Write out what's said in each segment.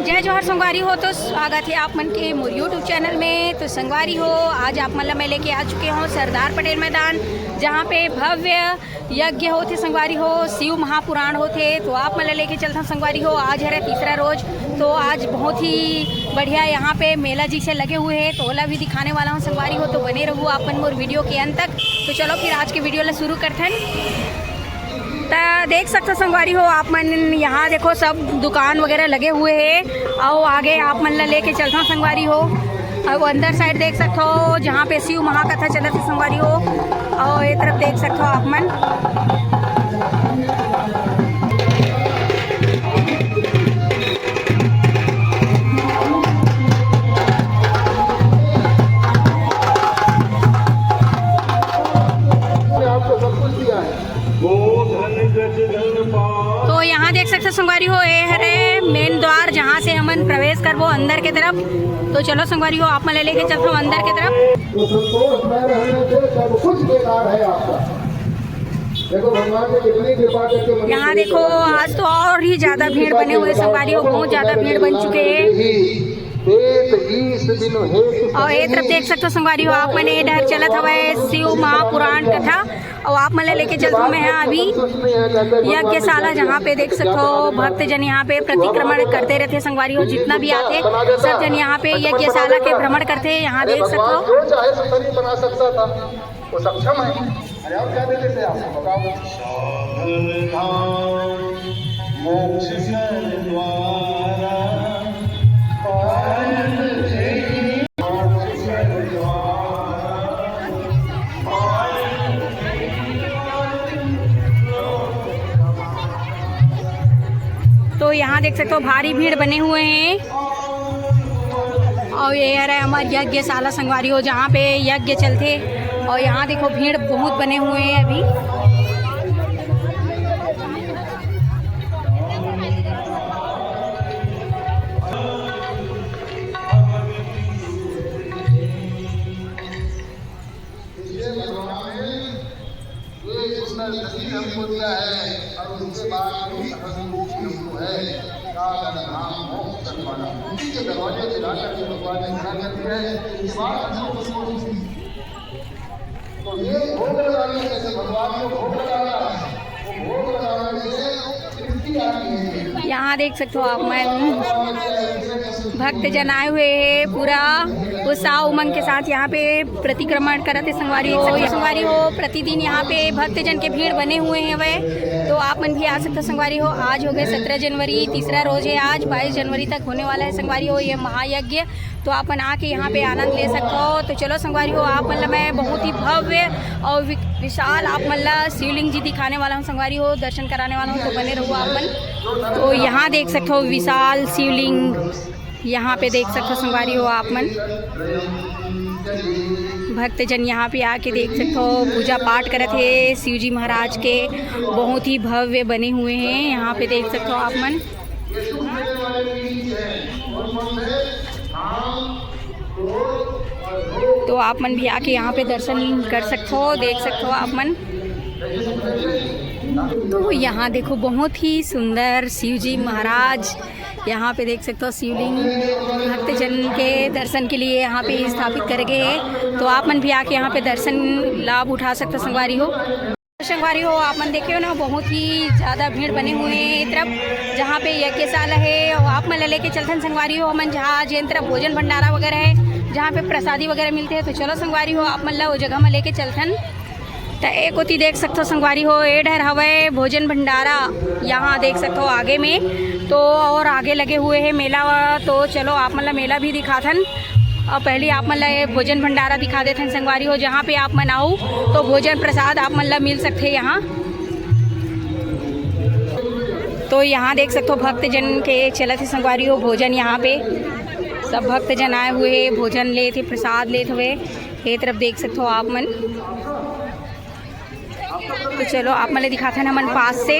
जय जोहर संगवारी हो। तो स्वागत है आप मन के मोर यूट्यूब चैनल में। तो संगवारी हो, आज आप मन मैं लेके आ चुके हूँ सरदार पटेल मैदान, जहाँ पे भव्य यज्ञ होते संगवारी हो, शिव महापुराण होते। तो आप मन लेके चलता संगवारी हो। आज है तीसरा रोज, तो आज बहुत ही बढ़िया यहाँ पे मेला जी से लगे हुए हैं, तो ओला भी दिखाने वाला हूँ संगवारी हो। तो बने रहूँ आप मन मोर वीडियो के अंत तक। तो चलो फिर आज के वीडियो ला शुरू करते हैं। तो देख सकते संगवारी हो आप मन, यहाँ देखो सब दुकान वगैरह लगे हुए हैं। और आगे आप मन ला लेके चलता हूँ संगवारी हो। और अंदर साइड देख सकते हो जहाँ पे शिव महाकथा चलत है संगवारी हो। और ये तरफ देख सकते हो आप मन। तो यहाँ देख सकते संगवारी हो, ये है मेन द्वार जहाँ से हमन प्रवेश करबो अंदर के तरफ। तो चलो संगवारी हो, आप मन लेके चलते हो अंदर के तरफ। तो संतोष में रहने से सब कुछ बेकार है आपका। देखो भगवान ने कितनी कृपा करके यहाँ देखो आज तो और ही ज्यादा भीड़ बने हुए संगवारी हो, बहुत ज्यादा भीड़ बन चुके हैं। और ये तरफ देख सकते हो संगवारी हो आप मैंने डर चलत हवे शिव महापुराण कथा। और आप मन लेके चलता हूँ मैं यहाँ अभी यज्ञशाला, जहाँ पे देख सकते हो भक्तजन यहाँ पे प्रतिक्रमण करते रहते संगवारी हो। जितना भी आते सब जन यहाँ पे यज्ञशाला के भ्रमण करते हैं। यहाँ देख सकते हो बना सकता था, वो सक्षम है। अरे और क्या देते थे आपको बताओ। तो यहाँ देख सकते हो भारी भीड़ बने हुए हैं। और ये है हमारे यज्ञशाला संगवारी हो, जहाँ पे यज्ञ चलते। और यहाँ देखो भीड़ बहुत बने हुए हैं अभी। हमको दिया है और उसके बाद हमको है उसी के दरवाजे से लाकर के भगवान ने खड़ा कर दिया है। इसके बाद तो ये भोग लगाने जैसे भगवान को भोग लगाना, वो भोग लगाने से तृप्ति आती है। यहाँ देख सकते हो आप मैं भक्तजन आए हुए हैं, पूरा उत्साह उमंग के साथ यहाँ पे प्रतिक्रमण करते संगवारी हो। संगवारी हो प्रतिदिन यहाँ पे भक्तजन के भीड़ बने हुए हैं वह। तो आप मन भी आ सकते संगवारी हो। आज हो गए 17 जनवरी, तीसरा रोज है आज। 22 जनवरी तक होने वाला है संगवारी हो ये महायज्ञ। तो आप मन आके यहाँ पे आनंद ले सकते हो। तो चलो संगवारी हो, आप मन मैं बहुत ही भव्य और विशाल आप मन शिवलिंग जी दिखाने वाला हूँ संगवारी हो, दर्शन कराने वाला हूँ। तो बने रहो आप मन। तो यहाँ देख सकते हो विशाल शिवलिंग, यहाँ पे देख सकते हो संगवारी हो आप मन। भक्तजन यहाँ पे आके देख सकते हो पूजा पाठ करते हैं शिव जी महाराज के। बहुत ही भव्य बने हुए हैं, यहाँ पे देख सकते हो आप मन। तो आप मन भी आके यहाँ पे दर्शन कर सकते हो, देख सकते हो आप मन। तो यहाँ देखो बहुत ही सुंदर शिव जी महाराज, यहाँ पे देख सकते हो शिवलिंग भक्तजन के दर्शन के लिए यहाँ पे स्थापित कर गए हैं। तो आप मन भी आके यहाँ पे दर्शन लाभ उठा सकते हो संगवारी हो। संगवारी हो आप मन देखे हो ना, बहुत ही ज़्यादा भीड़ बने हुए हैं इस तरफ जहाँ पे यज्ञशाला है। और आप मन लेके चलते संगवारी हो मन, जहाँ जिन तरफ भोजन भंडारा वगैरह है, जहाँ पे प्रसादी वगैरह मिलते हैं। तो चलो संगवारी हो, आप मन ला वो जगह में लेके चलथन। तो एक होती देख सकते हो संगवारी हो, ए डर हवे भोजन भंडारा, यहाँ देख सकते हो आगे में। तो और आगे लगे हुए हैं मेला। तो चलो आप मतलब मेला भी दिखाथन। और पहले आप मतलब भोजन भंडारा दिखा देते हैं संगवारी हो, जहाँ पे आप मन आओ तो भोजन प्रसाद आप मतलब मिल सकते हैं यहाँ। तो यहाँ देख सकते हो भक्तजन के चलत है संगवारी हो भोजन। यहाँ पे सब भक्तजन आए हुए भोजन ले थे, प्रसाद लेते हुए। ये तरफ देख सकते हो आप मन। तो चलो आप मतलब दिखाते हैं हमन पास से।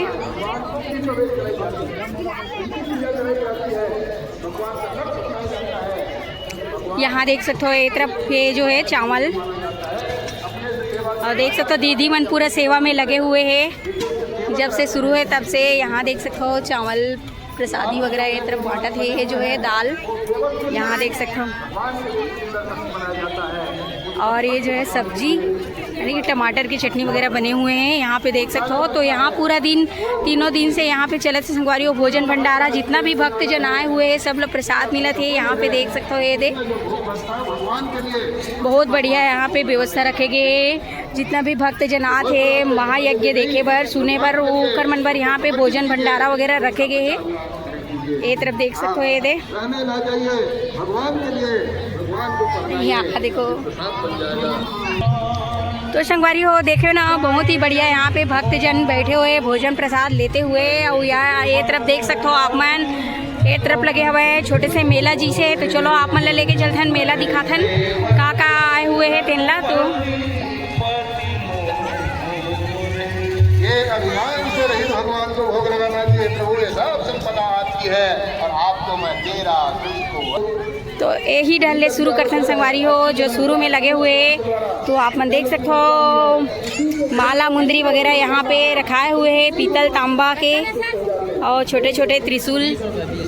यहाँ देख सकते हो ये तरफ ये जो है चावल, और देख सकते हो दीदी मन पूरा सेवा में लगे हुए हैं। जब से शुरू है तब से यहाँ देख सकते हो चावल प्रसादी वगैरह ये तरफ बांटा थे। ये जो है दाल यहाँ देख सकते हो, और ये जो है सब्जी यानी कि टमाटर की चटनी वगैरह बने हुए हैं यहाँ पे देख सकते हो। तो यहाँ पूरा दिन, तीनों दिन से यहाँ पे चलत से संगवारी हो भोजन भंडारा। जितना भी भक्त जन आए हुए हैं सब लोग प्रसाद मिला थे यहाँ पे देख सकते हो। ये देख बहुत बढ़िया यहाँ पे व्यवस्था रखे गए। जितना भी भक्त जन आ थे महायज्ञ देखे बर, सुने बर, ओकर मन बर यहाँ पे भोजन भंडारा वगैरह रखे गए हैं। ये तरफ देख सकते हो। ये दे यहाँ देखो, तो संगवारी हो देखे ना बहुत ही बढ़िया यहाँ पे भक्त जन बैठे हुए भोजन प्रसाद लेते हुए। और यहाँ ये तरफ देख सकते हो आप मन, ये तरफ लगे हुए छोटे से मेला जी से। तो चलो आप मन लेके चलथन, मेला दिखाथन का आए हुए है तेनला। तो ये अभिमान से रहित भगवान को भोग लगाना चाहिए। प्रभु ये सब संपदा आपकी है और आपको मैं दे रहा तुझको। तो यही ढल्ले शुरू करथन संगवारी हो जो शुरू में लगे हुए। तो आप मन देख सकते हो माला मुंदरी वगैरह यहाँ पे रखाए हुए हैं पीतल तांबा के, और छोटे छोटे त्रिशूल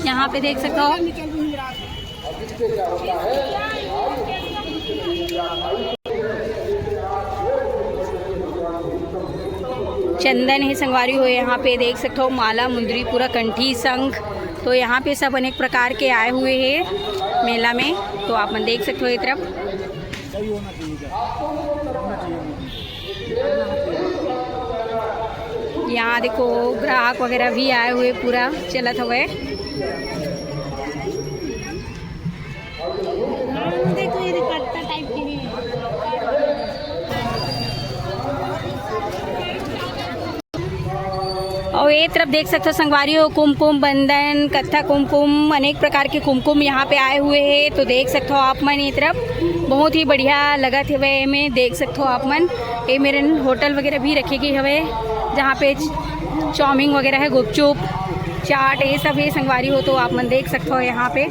यहाँ पे देख सकते हो। चंदन है संगवारी हो यहाँ पे देख सकते हो, माला मुंदरी पूरा कंठी शंख। तो यहाँ पे सब अनेक प्रकार के आए हुए हैं मेला में। तो आप मन देख सकते हो ये तरफ। यहाँ देखो ग्राहक वगैरह भी आए हुए पूरा चलत हुए। और ये तरफ देख सकते हो संगवारी हो कुमकुम बंधन, कत्था कुमकुम, अनेक प्रकार के कुमकुम यहाँ पे आए हुए हैं। तो देख सकते हो आप मन ये तरफ बहुत ही बढ़िया लगा थे वे में देख सकते हो आप मन। ये मेरे होटल वगैरह भी रखे गए हवे जहाँ पे चाउमीन वगैरह है, गुपचुप, चाट, ये सब ये संगवारी हो। तो आप मन देख सकते हो यहाँ पे।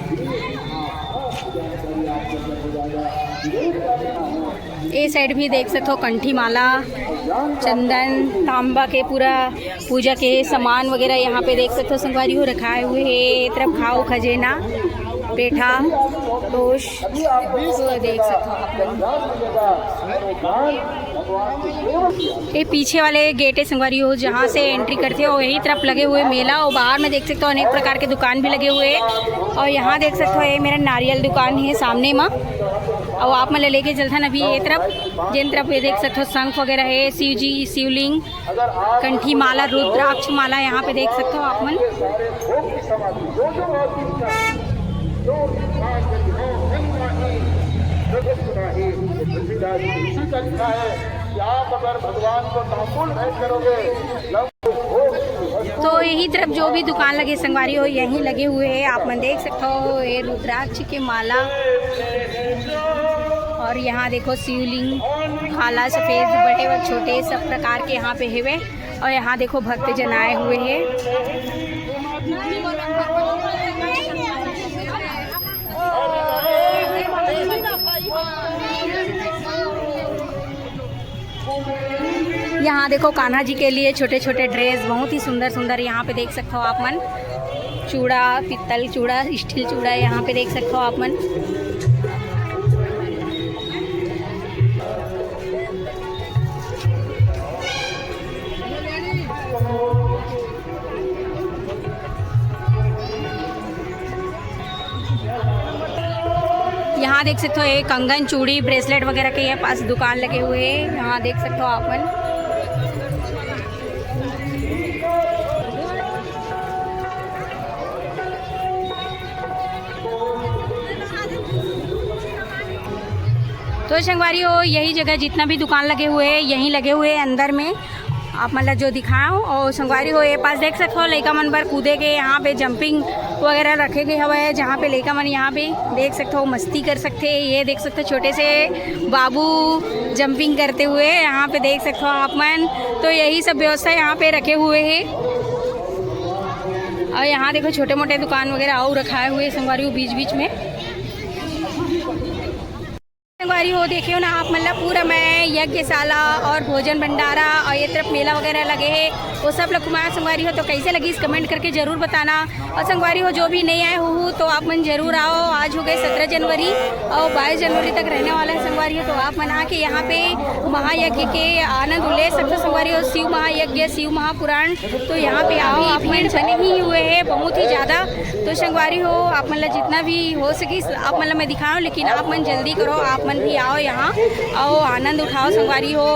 ये साइड भी देख सकते हो कंठी माला, चंदन तांबा के पूरा पूजा के सामान वगैरह यहाँ पे देख सकते हो संगवारी हो रखाए हुए हैं। एक तरफ खाओ खजेना, पेठा, दोष, तो देख सकते हो आप लोग। ये पीछे वाले गेट है संगवारी हो जहाँ से एंट्री करते हो, यही तरफ लगे हुए मेला। और बाहर में देख सकते हो अनेक प्रकार के दुकान भी लगे हुए हैं। और यहाँ देख सकते हो ये मेरा नारियल दुकान है सामने में। और आप मतलब लेके चलथन अभी ये तरफ, जिन तरफ ये देख सकते हो शंख वगैरह है, शिव जी, शिवलिंग, कंठी माला, रुद्राक्ष माला यहाँ पे देख सकते हो आप मन। तो यही तरफ जो भी दुकान लगे संगवारी हो यहीं लगे हुए हैं आप मन देख सकते हो। ये रुद्राक्ष के माला, और यहाँ देखो शिवलिंग, काला सफ़ेद, बड़े व छोटे सब प्रकार के यहाँ पे है। और यहाँ देखो भक्त जन आए हुए हैं। यहाँ देखो कान्हा जी के लिए छोटे छोटे ड्रेस बहुत ही सुंदर सुंदर यहाँ पे देख सकते हो आप मन। चूड़ा, पित्तल चूड़ा, स्टील चूड़ा यहाँ पे देख सकते हो आप मन। यहाँ देख सकते हो ये कंगन, चूड़ी, ब्रेसलेट वगैरह के ये पास दुकान लगे हुए हैं। यहाँ देख सकते हो आप मन। तो संगवारी हो यही जगह जितना भी दुकान लगे हुए हैं यहीं लगे हुए हैं अंदर में। आप मतलब जो दिखाओ। और संगवारी हो ये पास देख सकते हो लड़का मन पर कूदे के यहाँ पे जंपिंग वगैरह रखे गए हुए हैं, जहाँ पे लड़का मन यहाँ पे देख सकते हो मस्ती कर सकते हैं। ये देख सकते हो छोटे से बाबू जंपिंग करते हुए यहाँ पे देख सकते हो आप मन। तो यही सब व्यवस्था यहाँ पे रखे हुए हैं। और यहाँ देखो छोटे मोटे दुकान वगैरह और रखाए हुए संगवारी हो बीच बीच में। संगवारी हो देखियो ना आप मतलब पूरा मैं यज्ञशाला और भोजन भंडारा और ये तरफ मेला वगैरह लगे है वो सब लोग घुमाया संगवारी हो। तो कैसे लगी इस कमेंट करके ज़रूर बताना। और संगवारी हो जो भी नहीं आए हो तो आप मन ज़रूर आओ। आज हो गए 17 जनवरी और 22 जनवरी तक रहने वाला है संगवारी हो। तो आप मना के यहाँ पे महायज्ञ के आनंद ले सकते हो संगवारी हो। शिव महायज्ञ, शिव महापुराण, तो यहाँ पे आओ। आप मन बने ही हुए हैं बहुत ही ज़्यादा। तो संगवारी हो आप मतलब जितना भी हो सके आप मतलब मैं दिखाऊँ, लेकिन आप मन जल्दी करो, आप मन भी आओ यहाँ आओ आनंद उठाओ संगवारी हो।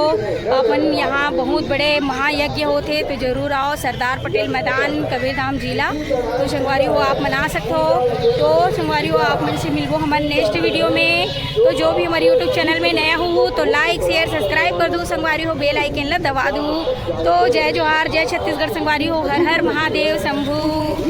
अपन यहाँ बहुत बड़े महायज्ञ होते तो ज़रूर आओ। सरदार पटेल मैदान, कबीरधाम जिला। तो संगवारी हो आप मना सकते हो। तो संगवारी हो आप मन से मिलबो हमारे नेक्स्ट वीडियो में। तो जो भी हमारे यूट्यूब चैनल में नया हो तो लाइक शेयर सब्सक्राइब कर दूँ संगवारी हो, बेल आइकन ला दबा दूँ। तो जय जोहार, जय छत्तीसगढ़ संगवारी हो। हर हर महादेव शंभू।